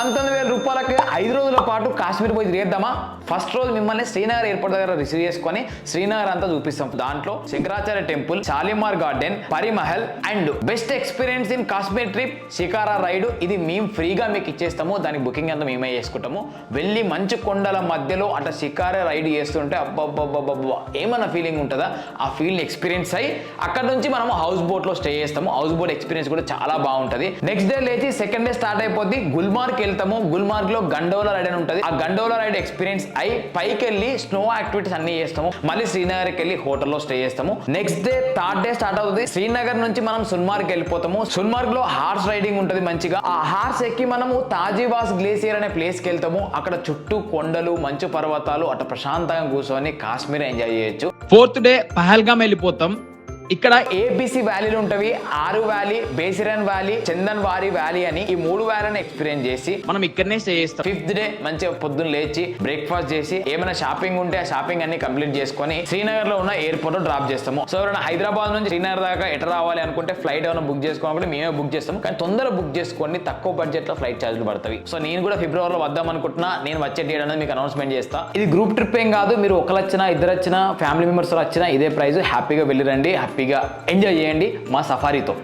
19,000 రూపాయలకి 5 రోజుల పాటు కాశ్మీర్ పోయి తిరిగేద్దామా? ఫస్ట్ రోజు మిమ్మల్ని శ్రీనగర్ ఎయిర్పోర్ట్ దగ్గర రిసీవ్ చేసుకొని శ్రీనగర్ అంతా చూపిస్తాం. దాంట్లో Shankaracharya temple, Shalimar garden, Parimahal and best experience in Kashmir trip shikara ride. ఇది మేము ఫ్రీగా మీకు ఇచ్చేస్తాము. దానికి బుకింగ్ అంతా మేమే చేసుకుంటాము. వెళ్ళి మంచు కొండల మధ్యలో అట్లా షికారా రైడ్ చేస్తుంటే అబ్బబ్బబ్బబ్బబ్బా ఏమన్నా ఫీలింగ్ ఉంటుందా? ఆ ఫీల్ ఎక్స్పీరియన్స్ అయ్యి అక్కడ నుంచి మనం హౌస్ బోట్ లో స్టే చేస్తాము. హౌస్ బోట్ ఎక్స్పీరియన్స్ కూడా చాలా బాగుంటది. నెక్స్ట్ డే లేచి సెకండ్ డే స్టార్ట్ అయిపోద్ది. గుల్మార్గ్ వెళ్తాము. గుల్మార్గ్ లో గండోలా రైడ్ అని ఉంటుంది. ఆ గండోలా రైడ్ ఎక్స్పీరియన్స్ అయి పైకి వెళ్ళి స్నో యాక్టివిటీస్ అన్ని చేస్తాము. మళ్ళీ శ్రీనగర్కి వెళ్ళి హోటల్లో స్టే చేస్తాము. Next day third day start అవుతుంది. శ్రీనగర్ నుంచి మనం సున్మార్గ్ వెళ్ళిపోతాము. సున్మార్గ్ లో హార్స్ రైడింగ్ ఉంటుంది మంచిగా. ఆ హార్స్ ఎక్కి మనము తాజీవాస్ గ్లేసియర్ అనే ప్లేస్ కి వెళ్తాము. అక్కడ చుట్టూ కొండలు, మంచు పర్వతాలు, అట్లా ప్రశాంతంగా కూర్చొని కాశ్మీర్ ఎంజాయ్ చేయొచ్చు. ఫోర్త్ డే పహల్గామ్ వెళ్ళిపోతాం. ఇక్కడ ఏబిసి వ్యాలీలు ఉంటవి. ఆరు వ్యాలీ, బేసిరన్ వ్యాలీ, చందన్వారి వ్యాలీ అని ఈ 3 వ్యాలీని ఎక్స్పీరియన్స్ చేసి మనం ఇక్కడనే స్టే చేస్తాం. ఫిఫ్త్ డే మంచిగా పొద్దున్న లేచి బ్రేక్ఫాస్ట్ చేసి ఏమైనా షాపింగ్ ఉంటే ఆ షాపింగ్ అన్ని కంప్లీట్ చేసుకొని శ్రీనగర్ లో ఉన్న ఎయిర్పోర్ట్ లో డ్రాప్ చేస్తాము. సో ఎవరైనా హైదరాబాద్ నుంచి శ్రీనగర్ దాకా ఎట్లా రావాలి అనుకుంటే ఫ్లైట్ ఏమైనా బుక్ చేసుకోవాలంటే మేమే బుక్ చేస్తాము. కానీ తొందరగా బుక్ చేసుకోండి, తక్కువ బడ్జెట్ లో ఫ్లైట్ ఛార్జీలు పడతాయి. సో నేను కూడా ఫిబ్రవరిలో వద్దాం అనుకుంటున్నా. నేను వచ్చే డేట్ అనేది మీకు అనౌన్స్మెంట్ చేస్తా. ఇది గ్రూప్ ట్రిప్ ఏం కాదు. మీరు ఒకరు వచ్చినా, ఇద్దరు వచ్చినా, ఫ్యామిలీ మెంబర్స్ వచ్చినా ఇదే ప్రైస్. హ్యాపీగా వెళ్ళిరండి, హ్యాపీగా ఎంజాయ్ చేయండి మా సఫారీతో.